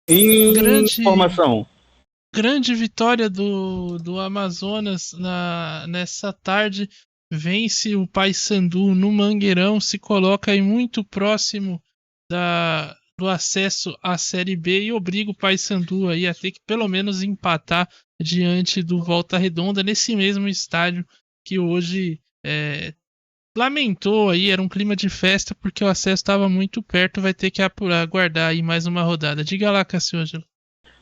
Grande, Informação. grande vitória do Amazonas nessa tarde. Vence o Paysandu no Mangueirão, se coloca aí muito próximo do acesso à Série B e obriga o Paysandu aí a ter que pelo menos empatar diante do Volta Redonda nesse mesmo estádio que hoje lamentou aí, era um clima de festa porque o acesso estava muito perto, vai ter que aguardar aí mais uma rodada. Diga lá, Cassiôngelo.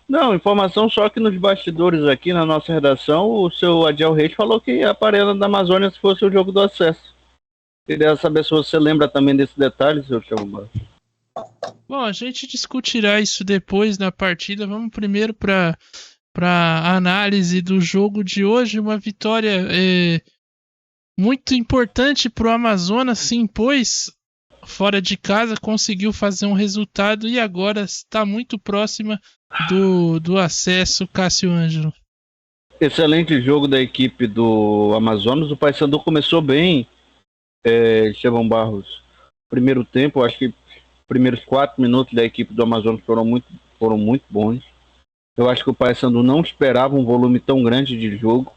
Não, informação só que nos bastidores aqui na nossa redação, o seu Adiel Reis falou que a Arena da Amazônia se fosse o jogo do acesso. Queria saber se você lembra também desse detalhe, seu Thiago. Bom, a gente discutirá isso depois na partida. Vamos primeiro para análise do jogo de hoje. Uma vitória muito importante para o Amazonas, se impôs fora de casa, conseguiu fazer um resultado e agora está muito próxima do acesso, Cássio Ângelo. Excelente jogo da equipe do Amazonas. O Paysandu começou bem, Estevão Barros. Primeiro tempo, acho que primeiros 4 minutos da equipe do Amazonas foram muito bons. Eu acho que o Paysandu não esperava um volume tão grande de jogo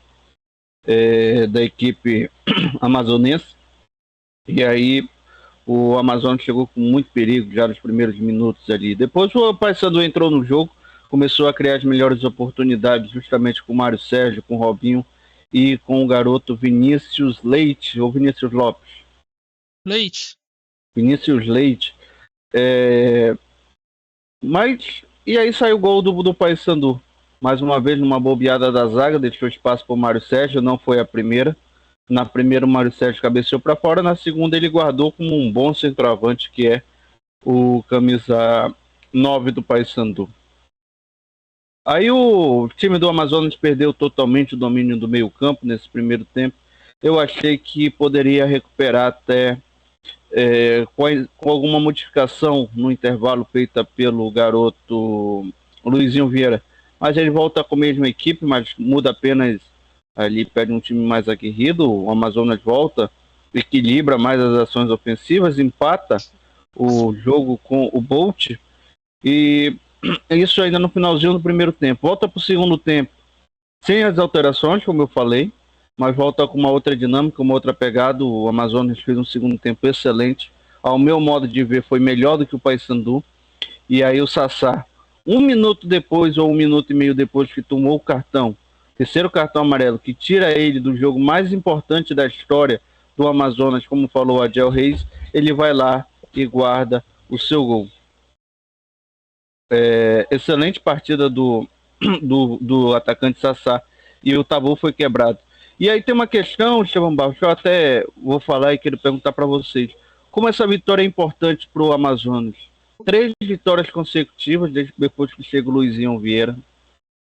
da equipe amazonense. E aí o Amazonas chegou com muito perigo já nos primeiros minutos ali. Depois o Paysandu entrou no jogo, começou a criar as melhores oportunidades justamente com o Mário Sérgio, com o Robinho e com o garoto Vinícius Leite, ou Vinícius Lopes. Leite. Vinícius Leite. Mas, e aí saiu o gol do Paysandu. Mais uma vez, numa bobeada da zaga, deixou espaço para o Mário Sérgio, não foi a primeira. Na primeira, o Mário Sérgio cabeceou para fora. Na segunda, ele guardou como um bom centroavante, que é o camisa 9 do Paysandu. Aí o time do Amazonas perdeu totalmente o domínio do meio campo nesse primeiro tempo. Eu achei que poderia recuperar até com alguma modificação no intervalo feita pelo garoto Luizinho Vieira. Mas ele volta com a mesma equipe, mas muda apenas ali, pede um time mais aguerrido. O Amazonas volta, equilibra mais as ações ofensivas, empata o jogo com o Bolt. E isso ainda no finalzinho do primeiro tempo. Volta para o segundo tempo, sem as alterações, como eu falei, mas volta com uma outra dinâmica, uma outra pegada. O Amazonas fez um segundo tempo excelente. Ao meu modo de ver, foi melhor do que o Paysandu. E aí o Sassá, 1 minuto depois ou 1 minuto e meio depois que tomou o cartão, terceiro cartão amarelo, que tira ele do jogo mais importante da história do Amazonas, como falou o Adiel Reis, ele vai lá e guarda o seu gol. Excelente partida do atacante Sassá, e o tabu foi quebrado. E aí tem uma questão, Estevão Barros, que eu até vou falar e quero perguntar para vocês. Como essa vitória é importante para o Amazonas? 3 vitórias consecutivas desde depois que chega o Luizinho Vieira.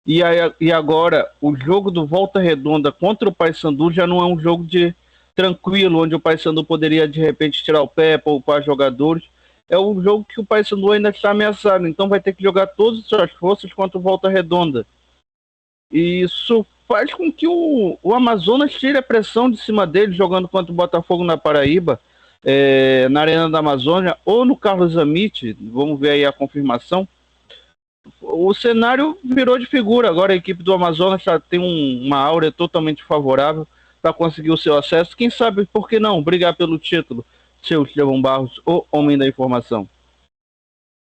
E agora, o jogo do Volta Redonda contra o Paysandu já não é um jogo de tranquilo, onde o Paysandu poderia de repente tirar o pé, poupar jogadores. É um jogo que o Paysandu ainda está ameaçado, então vai ter que jogar todas as suas forças contra o Volta Redonda. E isso faz com que o Amazonas tire a pressão de cima dele, jogando contra o Botafogo na Paraíba, na Arena da Amazônia, ou no Carlos Amit, vamos ver aí a confirmação. O cenário virou de figura, agora a equipe do Amazonas tem uma áurea totalmente favorável para conseguir o seu acesso. Quem sabe, por que não, brigar pelo título, seu Estevão Barros, o homem da informação.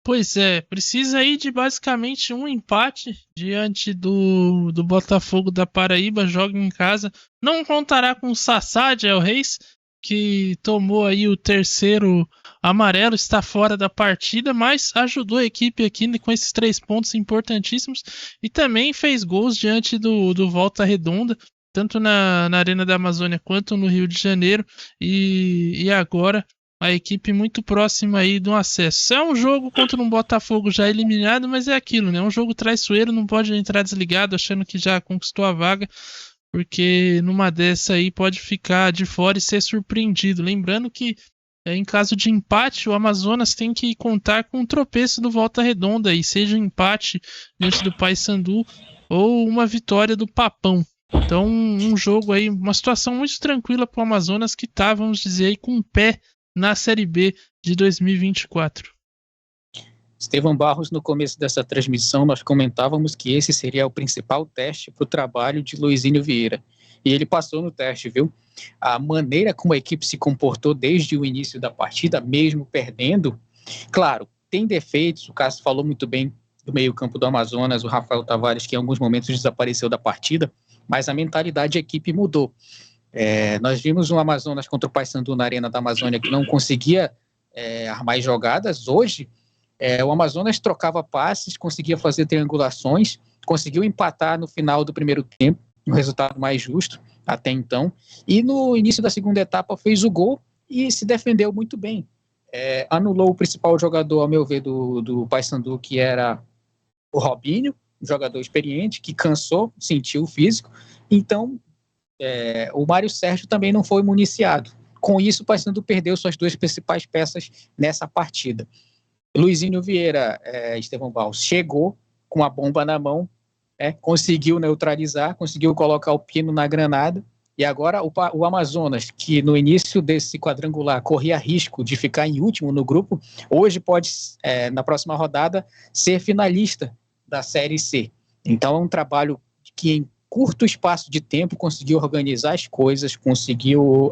Pois é, precisa aí de basicamente um empate diante do Botafogo da Paraíba, joga em casa. Não contará com o Sassá de El Reis, que tomou aí o terceiro amarelo, está fora da partida, mas ajudou a equipe aqui com esses 3 pontos importantíssimos e também fez gols diante do Volta Redonda, tanto na Arena da Amazônia quanto no Rio de Janeiro, e agora a equipe muito próxima aí do acesso. É um jogo contra um Botafogo já eliminado, mas é aquilo, né? É um jogo traiçoeiro, não pode entrar desligado achando que já conquistou a vaga, porque numa dessa aí pode ficar de fora e ser surpreendido. Lembrando que em caso de empate, o Amazonas tem que contar com um tropeço do Volta Redonda, e seja um empate diante do Paysandu ou uma vitória do Papão. Então, um jogo aí, uma situação muito tranquila para o Amazonas, que tá, vamos dizer, aí, com o pé na Série B de 2024. Estevão Barros, no começo dessa transmissão, nós comentávamos que esse seria o principal teste para o trabalho de Luizinho Vieira. E ele passou no teste, viu? A maneira como a equipe se comportou desde o início da partida, mesmo perdendo, claro, tem defeitos, o Cássio falou muito bem do meio-campo do Amazonas, o Rafael Tavares, que em alguns momentos desapareceu da partida, mas a mentalidade da equipe mudou. Nós vimos um Amazonas contra o Paysandu na Arena da Amazônia que não conseguia armar jogadas. Hoje, o Amazonas trocava passes, conseguia fazer triangulações, conseguiu empatar no final do primeiro tempo, um resultado mais justo até então, e no início da segunda etapa fez o gol e se defendeu muito bem. Anulou o principal jogador, ao meu ver, do Paysandu, que era o Robinho, um jogador experiente, que cansou, sentiu o físico. Então, o Mário Sérgio também não foi municiado. Com isso, o Paysandu perdeu suas duas principais peças nessa partida. Luizinho Vieira, Estevão Barros, chegou com a bomba na mão, conseguiu neutralizar, conseguiu colocar o pino na granada, e agora o Amazonas, que no início desse quadrangular corria risco de ficar em último no grupo, hoje pode, na próxima rodada, ser finalista da Série C. Então é um trabalho que em curto espaço de tempo conseguiu organizar as coisas, conseguiu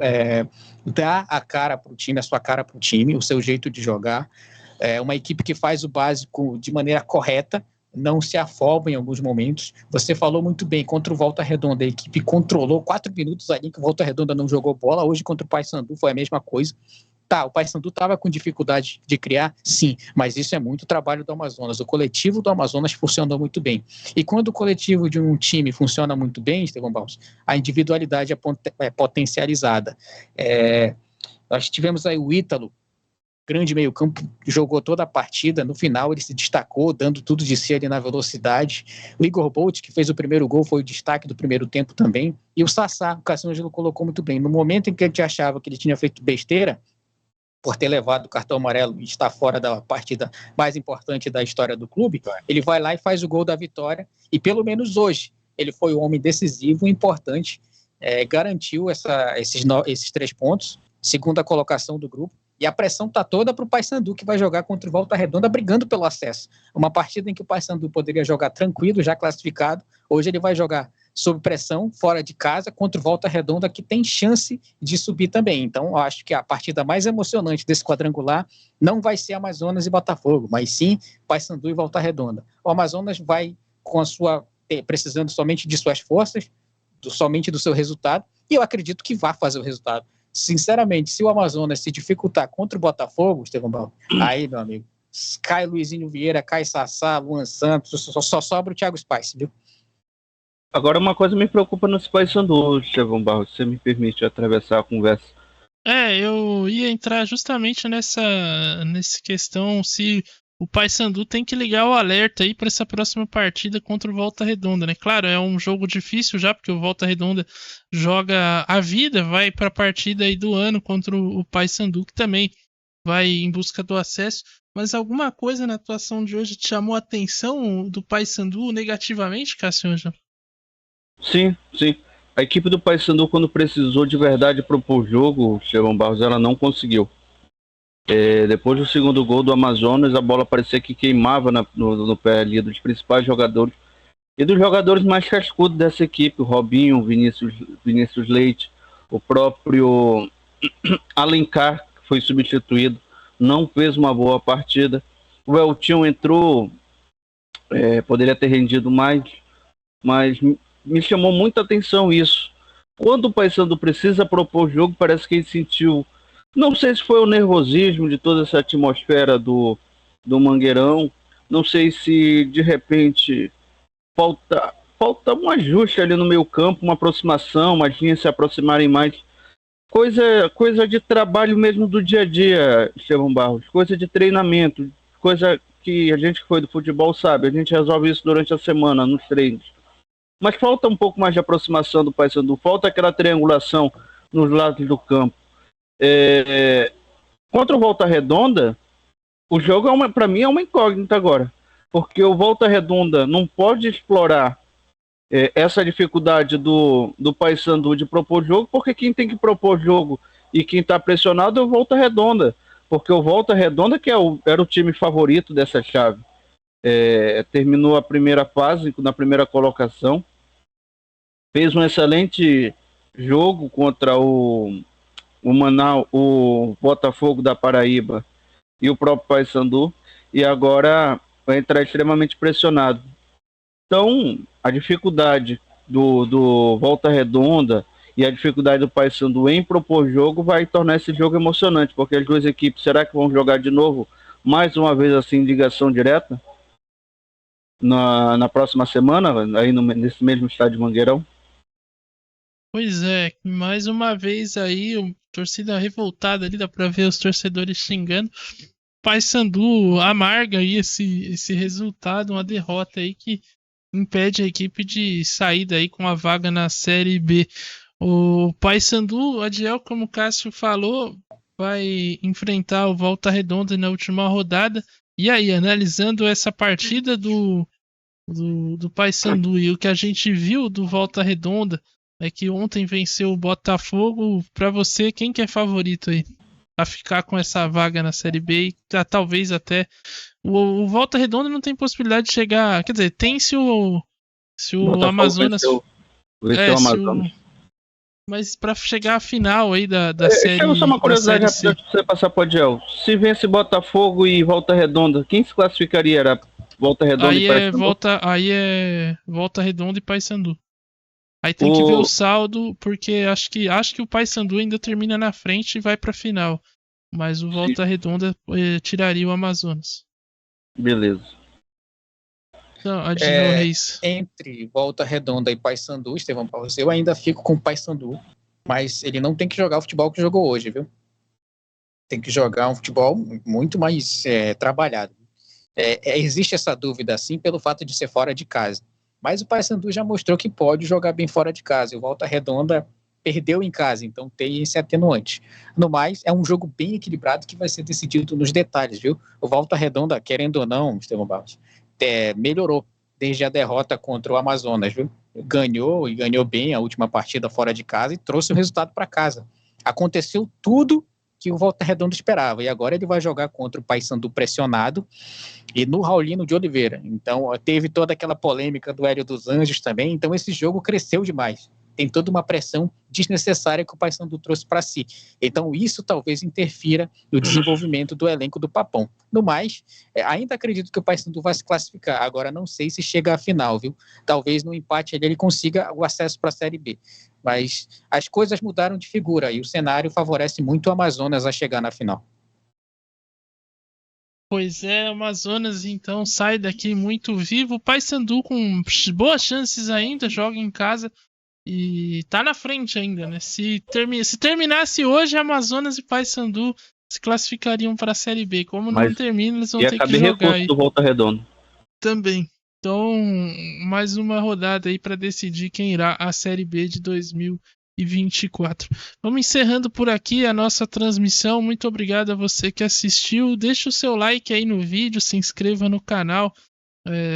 dar a cara para o time, a sua cara para o time, o seu jeito de jogar. Uma equipe que faz o básico de maneira correta, não se afoba em alguns momentos. Você falou muito bem, contra o Volta Redonda, a equipe controlou 4 minutos ali que o Volta Redonda não jogou bola. Hoje contra o Paysandu foi a mesma coisa. O Paysandu estava com dificuldade de criar, sim, mas isso é muito trabalho do Amazonas. O coletivo do Amazonas funcionou muito bem. E quando o coletivo de um time funciona muito bem, Estevão Barros, a individualidade é potencializada. Nós tivemos aí o Ítalo, grande meio-campo, jogou toda a partida. No final, ele se destacou, dando tudo de si ali na velocidade. O Igor Bolt, que fez o primeiro gol, foi o destaque do primeiro tempo também. E o Sassá, o Cássio Ângelo colocou muito bem. No momento em que a gente achava que ele tinha feito besteira, por ter levado o cartão amarelo e estar fora da partida mais importante da história do clube, ele vai lá e faz o gol da vitória. E pelo menos hoje, ele foi o homem decisivo e importante, garantiu esses 3 pontos, segunda colocação do grupo. E a pressão está toda para o Paysandu, que vai jogar contra o Volta Redonda, brigando pelo acesso. Uma partida em que o Paysandu poderia jogar tranquilo, já classificado. Hoje ele vai jogar sob pressão, fora de casa, contra o Volta Redonda, que tem chance de subir também. Então, eu acho que a partida mais emocionante desse quadrangular não vai ser Amazonas e Botafogo, mas sim Paysandu e Volta Redonda. O Amazonas vai precisando somente de suas forças, somente do seu resultado, e eu acredito que vai fazer o resultado. Sinceramente, se o Amazonas se dificultar contra o Botafogo, Estevão Barros, aí, meu amigo, cai Luizinho Vieira, cai Sassá, Luan Santos, só sobra o Thiago Spice, viu? Agora, uma coisa me preocupa no Paysandu, Estevão Barros, você me permite atravessar a conversa. Eu ia entrar justamente nessa questão, se o Paysandu tem que ligar o alerta aí para essa próxima partida contra o Volta Redonda, né? Claro, é um jogo difícil já, porque o Volta Redonda joga a vida, vai para a partida aí do ano contra o Paysandu, que também vai em busca do acesso. Mas alguma coisa na atuação de hoje te chamou a atenção do Paysandu negativamente, Cássio Ângelo? Sim. A equipe do Paysandu, quando precisou de verdade propor jogo, Estevão Barros, ela não conseguiu. Depois do segundo gol do Amazonas, a bola parecia que queimava no pé ali dos principais jogadores e dos jogadores mais cascudos dessa equipe, o Robinho, Vinícius Leite, o próprio Alencar, que foi substituído, não fez uma boa partida. O Eltinho entrou, poderia ter rendido mais, mas me chamou muita atenção isso. Quando o Paysandu precisa propor jogo, parece que ele sentiu, não sei se foi o nervosismo de toda essa atmosfera do Mangueirão, não sei se de repente falta um ajuste ali no meio campo, uma aproximação, as linhas se aproximarem mais. Coisa de trabalho mesmo do dia a dia, Estevão Barros, coisa de treinamento, coisa que a gente que foi do futebol sabe, a gente resolve isso durante a semana, nos treinos. Mas falta um pouco mais de aproximação do Paysandu, falta aquela triangulação nos lados do campo. Contra o Volta Redonda, o jogo para mim é uma incógnita agora, porque o Volta Redonda não pode explorar essa dificuldade do Paysandu de propor jogo, porque quem tem que propor jogo e quem está pressionado é o Volta Redonda. porque o Volta Redonda, que era o time favorito dessa chave, terminou a primeira fase na primeira colocação, fez um excelente jogo contra o Manaus, o Botafogo da Paraíba e o próprio Paysandu, e agora vai entrar extremamente pressionado. Então, a dificuldade do Volta Redonda e a dificuldade do Paysandu em propor jogo vai tornar esse jogo emocionante, porque as duas equipes, será que vão jogar de novo, mais uma vez assim, ligação direta, na próxima semana, aí nesse mesmo estádio Mangueirão? Pois é, mais uma vez aí, torcida revoltada ali, dá pra ver os torcedores xingando. Paysandu amarga aí esse resultado, uma derrota aí que impede a equipe de sair daí com a vaga na Série B. O Paysandu, Adiel, como o Cássio falou, vai enfrentar o Volta Redonda na última rodada. E aí, analisando essa partida do Paysandu e o que a gente viu do Volta Redonda, é que ontem venceu o Botafogo. Para você, quem que é favorito aí a ficar com essa vaga na Série B? E talvez até o Volta Redonda não tem possibilidade de chegar. Quer dizer, tem se o Amazonas. Venceu o Amazonas. Mas para chegar à final aí da série. Só uma curiosidade rápida pra você passar pro Adiel. Se vence Botafogo e Volta Redonda, quem se classificaria? Era Volta Redonda e Paysandu? Aí é Volta Redonda e Paysandu. Aí tem que ver o saldo, porque acho que o Paysandu ainda termina na frente e vai pra final. Mas o Volta Redonda tiraria o Amazonas. Beleza. Então, Adinho Reis. Entre Volta Redonda e Paysandu, Estevão Paulo, eu ainda fico com o Paysandu, mas ele não tem que jogar o futebol que jogou hoje, viu? Tem que jogar um futebol muito mais trabalhado. Existe essa dúvida, assim, pelo fato de ser fora de casa. Mas o Paysandu já mostrou que pode jogar bem fora de casa. E o Volta Redonda perdeu em casa, então tem esse atenuante. No mais, é um jogo bem equilibrado que vai ser decidido nos detalhes, viu? O Volta Redonda, querendo ou não, Estevão Barros, melhorou desde a derrota contra o Amazonas, viu? Ganhou bem a última partida fora de casa e trouxe o resultado para casa. Aconteceu tudo que o Volta Redonda esperava, e agora ele vai jogar contra o Paysandu pressionado e no Raulino de Oliveira. Então teve toda aquela polêmica do Hélio dos Anjos também, então esse jogo cresceu demais. Tem toda uma pressão desnecessária que o Paysandu trouxe para si. Então isso talvez interfira no desenvolvimento do elenco do Papão. No mais, ainda acredito que o Paysandu vai se classificar. Agora não sei se chega à final, viu? Talvez no empate ele consiga o acesso para a Série B. Mas as coisas mudaram de figura e o cenário favorece muito o Amazonas a chegar na final. Pois é, o Amazonas então sai daqui muito vivo. O Paysandu com boas chances ainda, joga em casa e tá na frente ainda, né? Se terminasse hoje, Amazonas e Paysandu se classificariam para a Série B. Como não termina, eles vão ter que jogar aí. Do Volta Redonda. Também. Então, mais uma rodada aí para decidir quem irá à Série B de 2024. Vamos encerrando por aqui a nossa transmissão. Muito obrigado a você que assistiu. Deixa o seu like aí no vídeo, se inscreva no canal.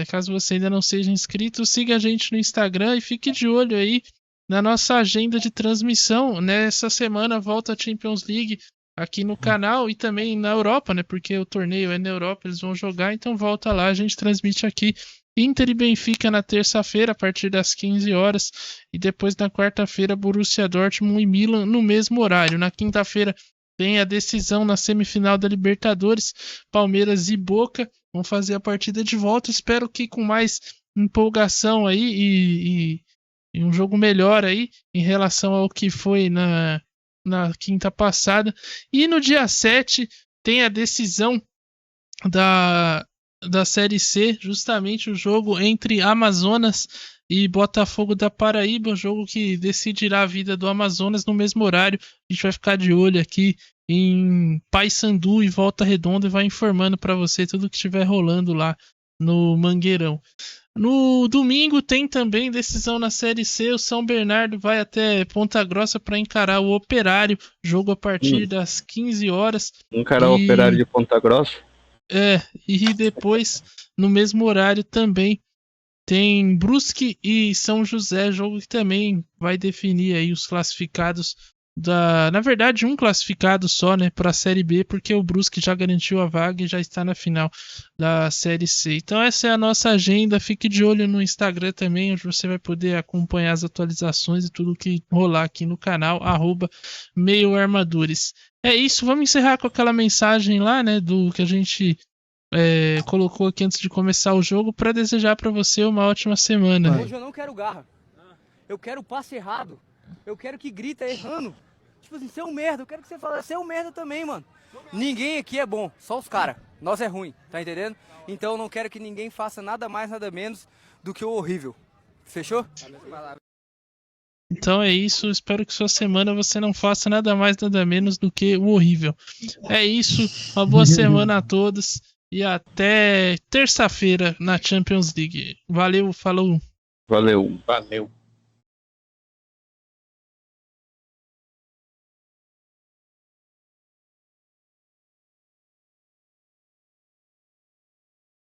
Caso você ainda não seja inscrito, siga a gente no Instagram e fique de olho aí na nossa agenda de transmissão. Nessa semana volta a Champions League aqui no canal e também na Europa, né? Porque o torneio é na Europa, eles vão jogar, então volta lá, a gente transmite aqui Inter e Benfica na terça-feira a partir das 15 horas e depois na quarta-feira Borussia Dortmund e Milan no mesmo horário. Na quinta-feira tem a decisão na semifinal da Libertadores, Palmeiras e Boca vão fazer a partida de volta. Espero que com mais empolgação aí e um jogo melhor aí em relação ao que foi na quinta passada. E no dia 7 tem a decisão da Série C, justamente o jogo entre Amazonas e Botafogo da Paraíba, jogo que decidirá a vida do Amazonas no mesmo horário. A gente vai ficar de olho aqui em Paysandu e Volta Redonda e vai informando para você tudo que estiver rolando lá no Mangueirão. No domingo tem também decisão na Série C. O São Bernardo vai até Ponta Grossa para encarar o Operário. Jogo a partir das 15 horas. Encarar o Operário de Ponta Grossa? E depois, no mesmo horário também, tem Brusque e São José. Jogo que também vai definir aí os classificados na verdade, um classificado só, né, para a Série B, porque o Brusque já garantiu a vaga e já está na final da Série C. Então essa é a nossa agenda. Fique de olho no Instagram também, onde você vai poder acompanhar as atualizações e tudo que rolar aqui no canal, @meioarmadores. É isso, vamos encerrar com aquela mensagem lá, né, do que a gente colocou aqui antes de começar o jogo, para desejar para você uma ótima semana. Hoje eu não quero garra, eu quero passe errado. Eu quero que grita errando. Tipo assim, você é um merda. Eu quero que você fale, você é um merda também, mano. Ninguém aqui é bom, só os caras. Nós é ruim, tá entendendo? Então eu não quero que ninguém faça nada mais, nada menos do que o horrível. Fechou? Então é isso. Espero que sua semana você não faça nada mais, nada menos do que o horrível. É isso. Uma boa semana a todos. E até terça-feira na Champions League. Valeu, falou. Valeu. Valeu.